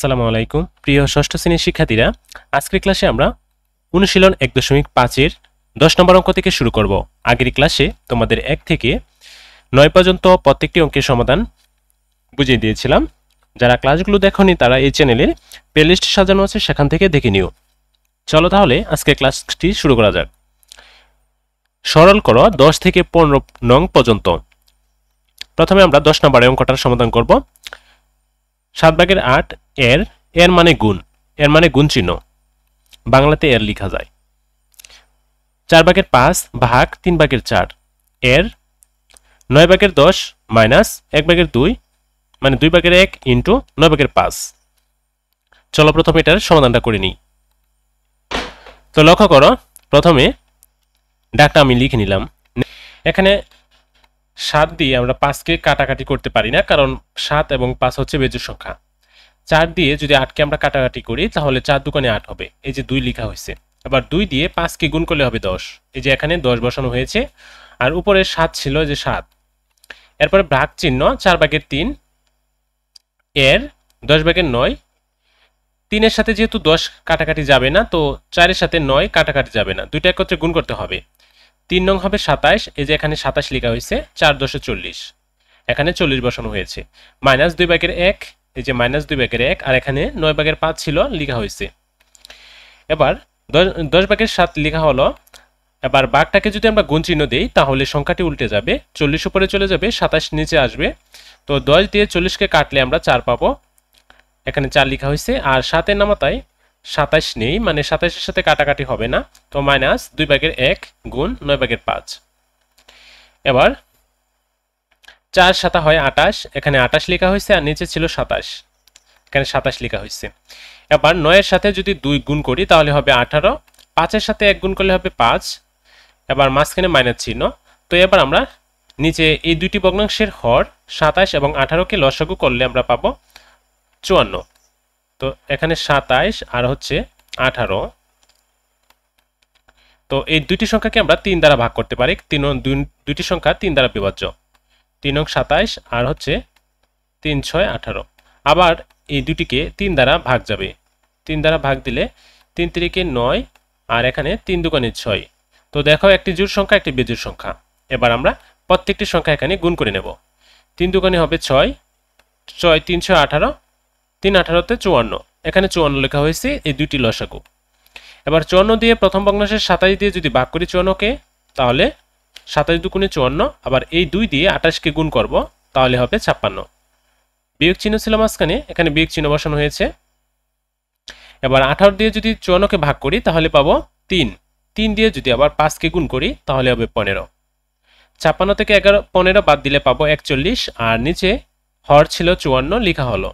আসসালামু আলাইকুম প্রিয় ষষ্ঠ শ্রেণীর শিক্ষার্থীরা, আজকের ক্লাসে আমরা অনুশীলন 1.5 এর 10 নম্বর অঙ্ক থেকে শুরু করব। আগের ক্লাসে তোমাদের 1 থেকে 9 পর্যন্ত প্রত্যেকটি অঙ্কের সমাধান বুঝিয়ে দিয়েছিলাম। যারা ক্লাসগুলো দেখোনি তারা এই চ্যানেলে প্লেলিস্ট সাজানো আছে, সেখান থেকে দেখে নিও। চলো তাহলে আজকে ক্লাসটি শুরু করা যাক। সরল করো 10 থেকে 15 নং পর্যন্ত। প্রথমে আমরা 10 নম্বরের অঙ্কটার সমাধান করব। 7/8 এর মানে গুণ, এর মানে গুণ চিহ্ন, বাংলাতে এর লেখা যায়। 4/5 ভাগ 3/4 এর 9/10 মাইনাস 1/2 মানে 2/1 ইন্টু 9/5। চলো প্রথমে এটার সমাধানটা করে নিই। তো লক্ষ্য করো, প্রথমে ডাকটা আমি লিখে নিলাম। এখানে 7 দিয়ে আমরা 5কে কাটাকাটি করতে পারি না, কারণ 7 এবং 5 হচ্ছে বেজোড় সংখ্যা। 4 দিয়ে যদি 8কে আমরা কাটাকাটি করি তাহলে 4 দুগুণে 8 হবে, এই যে 2 লেখা হয়েছে। আবার 2 দিয়ে 5কে গুণ করলে হবে 10, এই যে এখানে 10 বসানো হয়েছে। আর উপরে 7 ছিল, যে 7। এরপরে ভাগ চিহ্ন, 4/3 এর 10/9। 3 এর সাথে যেহেতু 10 কাটাকাটি যাবে না, তো 4 এর সাথে 9 কাটাকাটি যাবে না, দুইটা একত্রে গুণ করতে হবে। 3 নং হবে 27, এই যে এখানে 27 লেখা হয়েছে। 4 10 40, এখানে 40 বসানো হয়েছে। মাইনাস 2/1, এই যে মাইনাস 2/1, আর এখানে 9/5 ছিল, লেখা হয়েছে। এবার 10/7 লেখা হলো। এবার ভাগটাকে যদি আমরা গুণ চিহ্ন দিই তাহলে সংখ্যাটি উল্টে যাবে, 40 উপরে চলে যাবে, 27 নিচে আসবে। তো 10 দিয়ে 40কে কাটলে আমরা 4 পাবো, এখানে 4 লেখা হয়েছে। আর 7 নামাতায় 27 নেই, মানে 27 এর সাথে কাটাকাটি হবে না, তো মাইনাস 2/1 গুণ 9/5। এবার 4 7 হয় 28, এখানে 28 লেখা হয়েছে, আর নিচে ছিল 27, এখানে 27 লেখা হয়েছে। এবার 9 এর সাথে যদি 2 গুণ করি তাহলে হবে 18, 5 এর সাথে 1 গুণ করলে হবে 5, এবার মাঝখানে মাইনাস চিহ্ন। তো এবার আমরা নিচে এই দুইটি ভগ্নাংশের হর 27 এবং 18কে লসাগু করলে আমরা পাবো 54। তো এখানে 27 আর হচ্ছে 18, তো এই দুইটি সংখ্যাকে আমরা 3 দ্বারা ভাগ করতে পারি। দুইটি সংখ্যা 3 দ্বারা বিভাজ্য। 3 নং 27 আর হচ্ছে 3 6 18। আবার এই দুটিকে 3 দ্বারা ভাগ যাবে, 3 দ্বারা ভাগ দিলে 3 3 9, আর এখানে 3 দুগুণে 6। তো দেখো, একটি জোড় সংখ্যা একটি বেজোড় সংখ্যা। এবার আমরা প্রত্যেকটি সংখ্যা এখানে গুণ করে নেব। 3 দুগুণে হবে 6, 6 3 6 18, 3 18তে 54, এখানে 54 লেখা হয়েছে, এই দুইটি লসাগু। এবার 54 দিয়ে প্রথম ভগ্নাংশের 27 দিয়ে যদি ভাগ করি 54কে, তাহলে 27 দুগুণে 54। আবার এই 2 দিয়ে 28কে গুণ করব, তাহলে হবে 56। বিয়োগ চিহ্ন ছিল মাঝখানে, এখানে বিয়োগ চিহ্ন বসানো হয়েছে। এবার 18 দিয়ে যদি 54কে ভাগ করি তাহলে পাবো 3, 3 দিয়ে যদি আবার 5কে গুণ করি তাহলে হবে 15। 56 থেকে 15 বাদ দিলে পাবো 41, আর নিচে হর ছিল 54 লেখা হলো।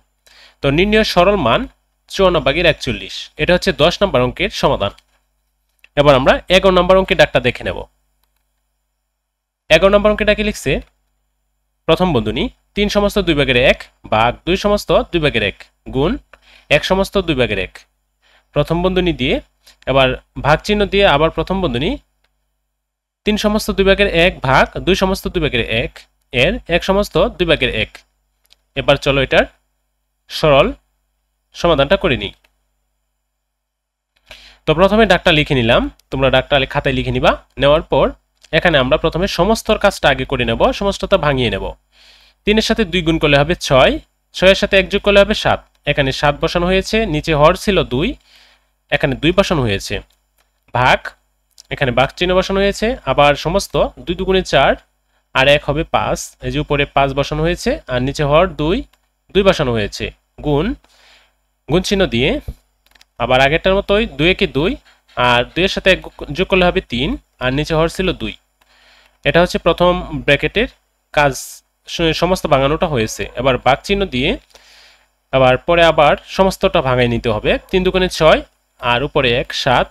তো নির্ণয় সরল মান 54/41। এটা হচ্ছে 10 নম্বর অঙ্কের সমাধান। এবার আমরা 11 নম্বর অঙ্কের ডাকটা দেখে নেব। 11 নম্বর অঙ্কের ডাকে লিখছে, প্রথম বন্ধনী 3 সমস্ত 2/1 ভাগ 2 সমস্ত 2/1 গুণ 1 সমস্ত 2/1। প্রথম বন্ধনী দিয়ে এবার ভাগ চিহ্ন দিয়ে আবার প্রথম বন্ধনী 3 সমস্ত 2/1 ভাগ 2 সমস্ত 2/1 এর 1 সমস্ত 2/1। এবার চলো এটার সরল সমাধানটা করে নিই। তো প্রথমে ডাকটা লিখে নিলাম, তোমরা ডাকটা খাতায় লিখে নিবা। নেওয়ার পর এখানে আমরা প্রথমে সমস্তর কাজটা আগে করে নেব, সমস্তটা ভাঙিয়ে নেব। 3 এর সাথে 2 গুণ করলে হবে 6, 6 এর সাথে 1 যোগ করলে হবে 7, এখানে 7 বসানো হয়েছে। নিচে হর ছিল 2, এখানে 2 বসানো হয়েছে। ভাগ, এখানে ভাগ চিহ্ন বসানো হয়েছে। আবার সমস্ত 2 দুগুণে 4, আর 1 হবে 5, এই যে উপরে 5 বসানো হয়েছে, আর নিচে হর 2, 2 বসানো হয়েছে। গুণ, গুণ চিহ্ন দিয়ে আবার আগেরটার মতোই 2 একে 2, আর 2 এর সাথে 1 যোগ করলে হবে 3, আর নিচে হর ছিল 2। এটা হচ্ছে প্রথম ব্র্যাকেটের কাজ, সমস্ত ভাঙানোটা হয়েছে। এবার ভাগ চিহ্ন দিয়ে আবার পরে আবার সমস্তটা ভাঙাই নিতে হবে। 3 দুগুণে 6, আর উপরে 1 7,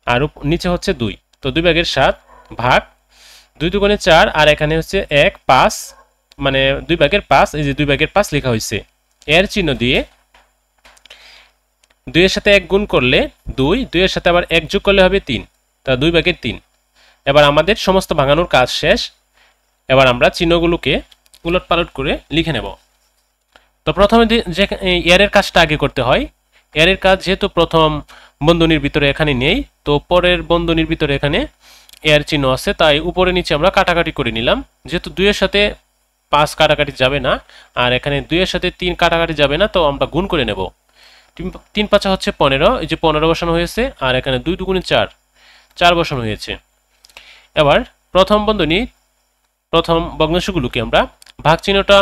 আর নিচে হচ্ছে 2, তো 2/7 ভাগ 2 দুগুণে 4, আর এখানে হচ্ছে 1 5, মানে 2/5, এই যে 2/5 লেখা হয়েছে। এর চিহ্ন দিয়ে 2 এর সাথে 1 গুণ করলে 2, 2 এর সাথে আবার 1 যোগ করলে হবে 3, তা 2/3। এবার আমাদের সমস্ত ভাঙানোর কাজ শেষ। এবার আমরা চিহ্নগুলোকে উলট পালট করে লিখে নেব। তো প্রথমে যে এর কাজটা আগে করতে হয়, এর কাজ যেহেতু প্রথম বন্ধনীর ভিতরে এখানে নেই, তো পরের বন্ধনীর ভিতরে এখানে এর চিহ্ন আছে, তাই উপরে নিচে আমরা কাটাকাটি করে নিলাম। যেহেতু 2 এর সাথে 5 কাটাকাটি যাবে না, আর এখানে 2 এর সাথে 3 কাটাকাটি যাবে না, তো আমরা গুণ করে নেব। 3 5 হচ্ছে 15, এই যে 15 বসানো হয়েছে, আর এখানে 2 2 4 4 বসানো হয়েছে। এবার প্রথম বন্ধনী প্রথম ভগ্নাংশগুলোকে আমরা ভাগ চিহ্নটা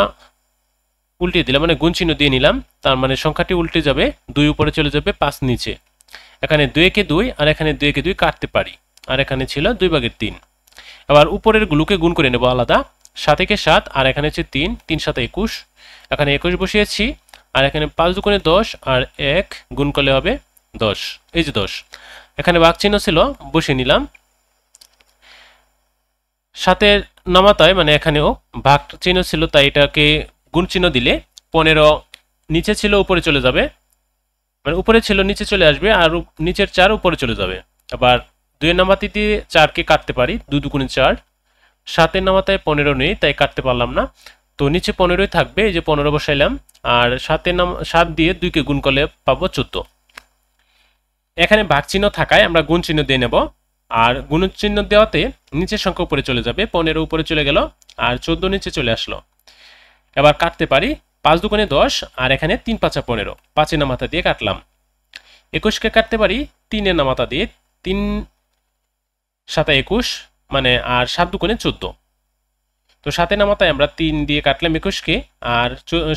উল্টে দিলাম, মানে গুণ চিহ্ন দিয়ে নিলাম, তার মানে সংখ্যাটি উল্টে যাবে, 2 উপরে চলে যাবে, 5 নিচে। এখানে 2 কে 2 আর এখানে 2 কে 2 কাটতে পারি, আর এখানে ছিল 2/3। এবার উপরের গুলোকে গুণ করে নেব আলাদা, 7 কে 7 আর এখানে হচ্ছে 3 3 7 21, এখানে 21 বসিয়েছি, আর এখানে 5 2 10 আর 1 গুণ করলে হবে 10, এই যে 10। এখানে ভাগ চিহ্ন ছিল, বসিয়ে নিলাম। 7-এর নামাতায় মানে এখানেও ভাগ চিহ্ন ছিল, তাই এটাকে গুণ চিহ্ন দিলে 15 নিচে ছিল উপরে চলে যাবে, মানে উপরে ছিল নিচে চলে আসবে, আর নিচের 4 উপরে চলে যাবে। আবার 2-এর নামাতি দিয়ে 4কে কাটতে পারি, 2 2 4। 7-এর নামাতায় 15 নেই, তাই কাটতে পারলাম না, তো নিচে 15ই থাকবে, এই যে 15 বসাইলাম, আর 7 দিয়ে 2কে গুণ করলে পাবো 14। এখানে ভাগ চিহ্ন থাকায় আমরা গুণ চিহ্ন দিয়ে নেব, আর গুণ চিহ্ন দেওয়াতে নিচের সংখ্যা উপরে চলে যাবে, 15 উপরে চলে গেল, আর 14 নিচে চলে আসলো। এবার কাটতে পারি, 5 2 10, আর এখানে 3 5 15, 5-এর নামাতা দিয়ে কাটলাম। 21কে কাটতে পারি 3-এর নামাতা দিয়ে, 3 7 21, মানে আর 7 2 14। তো 7-এর নামাতায় আমরা 3 দিয়ে কাটলাম 21কে, আর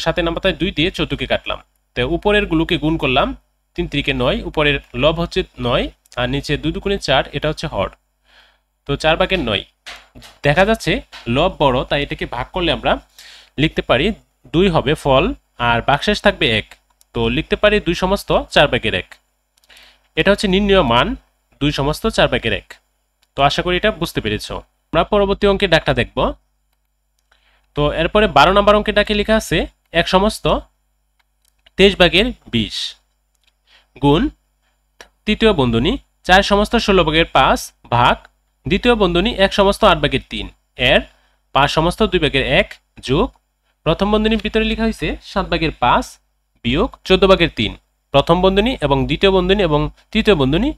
7-এর নামাতায় 2 দিয়ে 14কে কাটলাম। তো উপরের গুলোকে গুণ করলাম, 3 3 9, উপরের লব হচ্ছে 9, আর নিচে 2 2 4, এটা হচ্ছে হর। তো 4/9 দেখা যাচ্ছে লব বড়, তাই এটাকে ভাগ করলে আমরা লিখতে পারি 2 হবে ফল, আর ভাগশেষ থাকবে 1, তো লিখতে পারি 2 সমস্ত 4/1। এটা হচ্ছে নির্ণয় মান 2 সমস্ত 4/1। তো আশা করি এটা বুঝতে পেরেছো। আমরা পরবর্তী অঙ্কের ডাকটা দেখব। তো এরপরে 12 নম্বর অঙ্কের ডাকে লেখা আছে 1 সমস্ত 23/20 গুণ তৃতীয় বন্ধনী 4 সমস্ত 16/5 ভাগ দ্বিতীয় বন্ধনী 1 সমস্ত 8/3 এর 5 সমস্ত 2/1 যোগ প্রথম বন্ধনীর ভিতরে লেখা হয়েছে 7/5 বিয়োগ 14/3। প্রথম বন্ধনী এবং দ্বিতীয় বন্ধনী এবং তৃতীয় বন্ধনী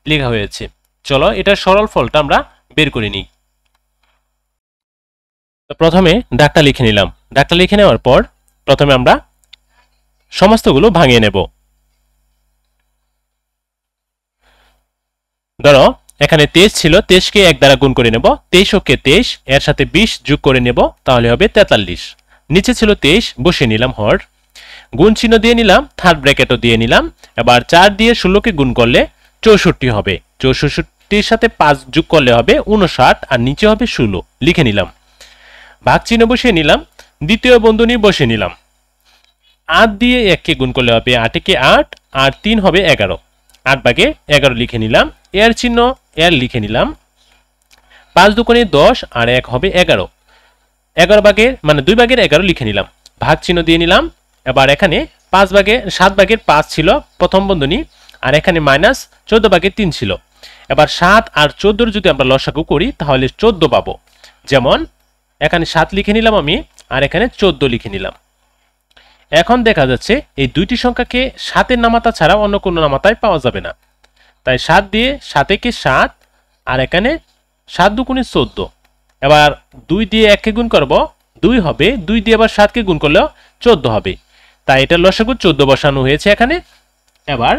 লেখা হয়েছে। চলো এটার সরল ফলটা আমরা বের করে নিই। তো প্রথমে দাগটা লিখে নিলাম। দাগটা লিখে নেওয়ার পর প্রথমে আমরা সমস্তগুলো ভাঙিয়ে নেব। ধরো এখানে 23 ছিল, 23কে 1 দ্বারা গুণ করে নেব, 23 কে 23 এর সাথে 20 যোগ করে নেব, তাহলে হবে 43। নিচে ছিল 23, বসিয়ে নিলাম হর, গুণ চিহ্ন দিয়ে নিলাম, থার্ড ব্র্যাকেটও দিয়ে নিলাম। এবার 4 দিয়ে 16কে গুণ করলে 64 হবে, 64-র সাথে 5 যোগ করলে হবে 59, আর নিচে হবে 16, লিখে নিলাম। ভাগ চিহ্ন বসিয়ে নিলাম, দ্বিতীয় বন্ধনী বসিয়ে নিলাম। 8 দিয়ে 1কে গুণ করলে হবে 8 কে 8, আর 3 হবে 11, 8/11 লিখে নিলাম। এর চিহ্ন এর লিখে নিলাম। 5 2 10, আর 1 হবে 11, 11 মানে 2/11 লিখে নিলাম। ভাগ চিহ্ন দিয়ে নিলাম। এবার এখানে 7/5 ছিল প্রথম বন্ধনী, আর এখানে মাইনাস 14/3 ছিল। এবার 7 আর 14 যদি আমরা লসাগু করি তাহলে 14 পাবো। যেমন এখানে 7 লিখে নিলাম আমি, আর এখানে 14 লিখে নিলাম। এখন দেখা যাচ্ছে এই দুইটি সংখ্যাকে 7-এর নামাতা ছাড়া অন্য কোনো নামাতায় পাওয়া যাবে না, তাই 7 দিয়ে 7 কে 7, আর এখানে 7 2 14। এবার 2 দিয়ে 1কে গুণ করব, 2 হবে, 2 দিয়ে আবার 7কে গুণ করলেও 14 হবে, তাই এটা লসাগু 14 বসানো হয়েছে এখানে। এবার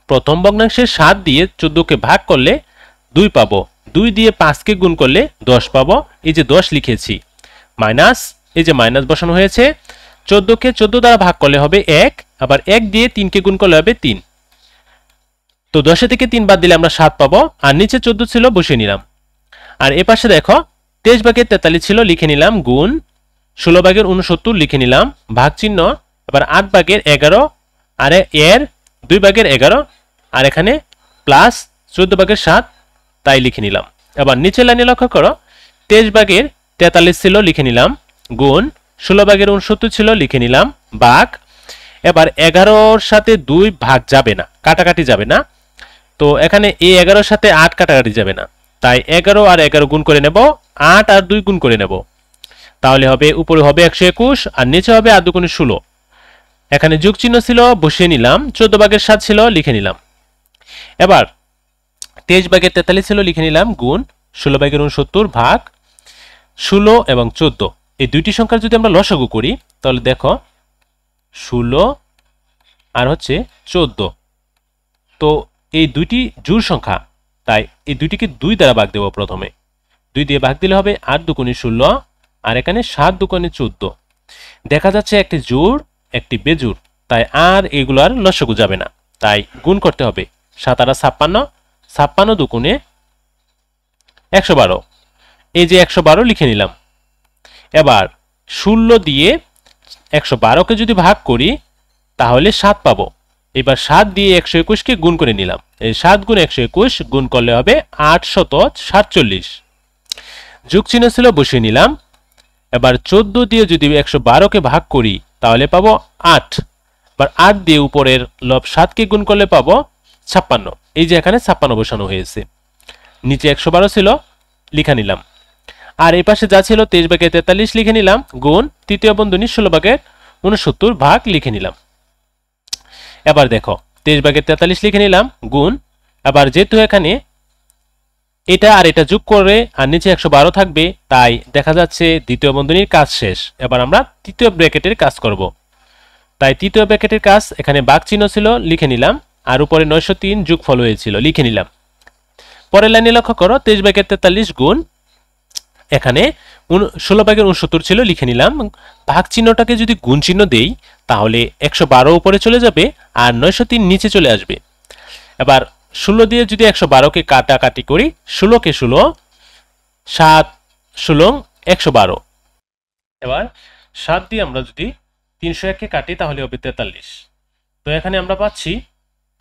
প্রথম ভগ্নাংশে 7 দিয়ে 14কে ভাগ করলে 2 পাবো, 2 দিয়ে 5কে গুণ করলে 10 পাবো, এই যে 10 লিখেছি, মাইনাস এই যে মাইনাস বসানো হয়েছে। 14কে 14 দ্বারা ভাগ করলে হবে 1, আবার 1 দিয়ে 3কে গুণ করলে হবে 3, তো 10 থেকে 3 বাদ দিলে আমরা 7 পাবো, আর নিচে 14 ছিল বসিয়ে নিলাম। আর এ পাশে দেখো 23/43 ছিল, লিখে নিলাম, গুণ 16/69 লিখে নিলাম, ভাগ চিহ্ন। এবার 8/11, আর এর 2/11, আর এখানে প্লাস 14/7, তাই লিখে নিলাম। এবার নিচে লাইনে লক্ষ্য করো 23/43 ছিল, লিখে নিলাম, গুণ 16/69 ছিল, লিখে নিলাম, ভাগ। এবার 11-র সাথে 2 ভাগ যাবে না, কাটাকাটি যাবে না, তো এখানে এই 11-র সাথে 8 কাটাকাটি যাবে না, তাই 11 আর 11 গুণ করে নেব, 8 আর 2 গুণ করে নেব, তাহলে হবে উপরে হবে 121 আর নিচে হবে 8 দুগুণে 16। এখানে যোগ চিহ্ন ছিল, বসিয়ে নিলাম। 14 ভাগের 7 ছিল, লিখে নিলাম। এবার 23 ভাগের 43 ছিল, লিখে নিলাম, গুণ 16 ভাগের 69 ভাগ 16 এবং 14। এই দুইটি সংখ্যার যদি আমরা লসাগু করি তাহলে দেখো 16 আর হচ্ছে 14, তো এই দুইটি জোড় সংখ্যা, তাই এই দুইটিকে 2 দ্বারা ভাগ দেব। প্রথমে 2 দিয়ে ভাগ দিলে হবে 8 দুগুণে 16 আর এখানে 7 দুগুণে 14। দেখা যাচ্ছে একটি জোড় একটি বেজোড়, তাই আর এগুলার লসাগু যাবে না, তাই গুণ করতে হবে। 7 আর 56, 56 দুগুণে 112, এই যে 112 লিখে নিলাম। এবার 16 দিয়ে 112কে যদি ভাগ করি তাহলে 7 পাবো। এবার 7 দিয়ে 121কে গুণ করে নিলাম। এই 7 গুণ 121 গুণ করলে হবে 847। যোগ চিহ্ন ছিল, বসিয়ে নিলাম। এবার 14 দিয়ে যদি 112কে ভাগ করি তাহলে পাবো 8। এবার 8 দিয়ে উপরের লব 7কে গুণ করলে পাবো 56। এই যে এখানে 56 বসানো হয়েছে। নিচে 112 ছিল, লিখে নিলাম। আর এই পাশে যা ছিল 23 ভাগের 43 লিখে নিলাম, গুণ তৃতীয় বন্ধনী 16 ভাগের 69 ভাগ লিখে নিলাম। এবার দেখো 23 ভাগের 43 লিখে নিলাম, গুণ। এবার যেহেতু এখানে এটা আর এটা যোগ করে আর নিচে 112 থাকবে, তাই দেখা যাচ্ছে দ্বিতীয় বন্ধনীর কাজ শেষ। এবার আমরা তৃতীয় ব্র্যাকেটের কাজ করব। তাই তৃতীয় ব্র্যাকেটের কাজ, এখানে ভাগ চিহ্ন ছিল, লিখে নিলাম। আর উপরে 903 যোগফল হয়েছিল, লিখে নিলাম। পরের লাইনে লক্ষ্য করো 23 ভাগের 43 গুণ, এখানে 16 ভাগের 69 ছিল, লিখে নিলাম। ভাগ চিহ্নটাকে যদি গুণ চিহ্ন দেই তাহলে 112 উপরে চলে যাবে আর 903 নিচে চলে আসবে। এবার 16 দিয়ে যদি 112কে কাটাকাটি করি, 16 কে 16, 7 16 112। এবার 7 দিয়ে আমরা যদি 301কে কাটি তাহলে হবে 43। তো এখানে আমরা পাচ্ছি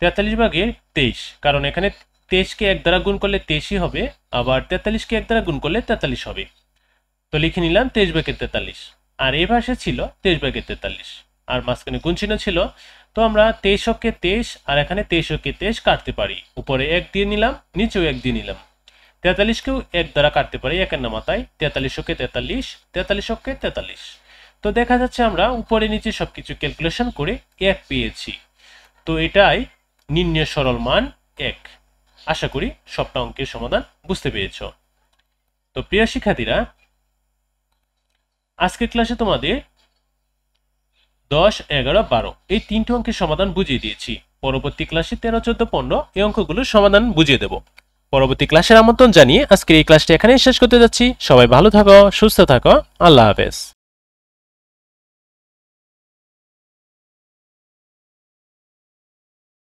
43 ভাগের 23, কারণ এখানে 23কে 1 দ্বারা গুণ করলে 23ই হবে, আবার 43কে 1 দ্বারা গুণ করলে 43 হবে। তো লিখে নিলাম 23 ভাগের 43। আর এই পাশে ছিল 23 ভাগের 43 আর মাঝখানে গুণ চিহ্ন ছিল। তো আমরা 23কে 23 আর এখানে 23কে 23 কাটতে পারি। উপরে 1 দিয়ে নিলাম, নিচেও 1 দিয়ে নিলাম। 43কেও 1 দ্বারা কাটতে পারি, একের নামাতায় 43কে 43, 43কে 43। তো দেখা যাচ্ছে আমরা উপরে নিচে সবকিছু ক্যালকুলেশন করে 1 পেয়েছি। তো এটাই নির্ণয় সরল মান 1। আশা করি সবটা অঙ্কের সমাধান বুঝতে পেরেছ। তো প্রিয় শিক্ষার্থীরা, আজকের ক্লাসে তোমাদের 10, 11, 12 এই 3টি অঙ্কের সমাধান বুঝিয়ে দিয়েছি। পরবর্তী ক্লাসে 13, 14, 15 এই অঙ্কগুলোর সমাধান বুঝিয়ে দেব। পরবর্তী ক্লাসের আমন্ত্রণ জানিয়ে আজকের এই ক্লাসটি এখানেই শেষ করতে যাচ্ছি। সবাই ভালো থাকো, সুস্থ থাকো, আল্লাহ হাফেজ।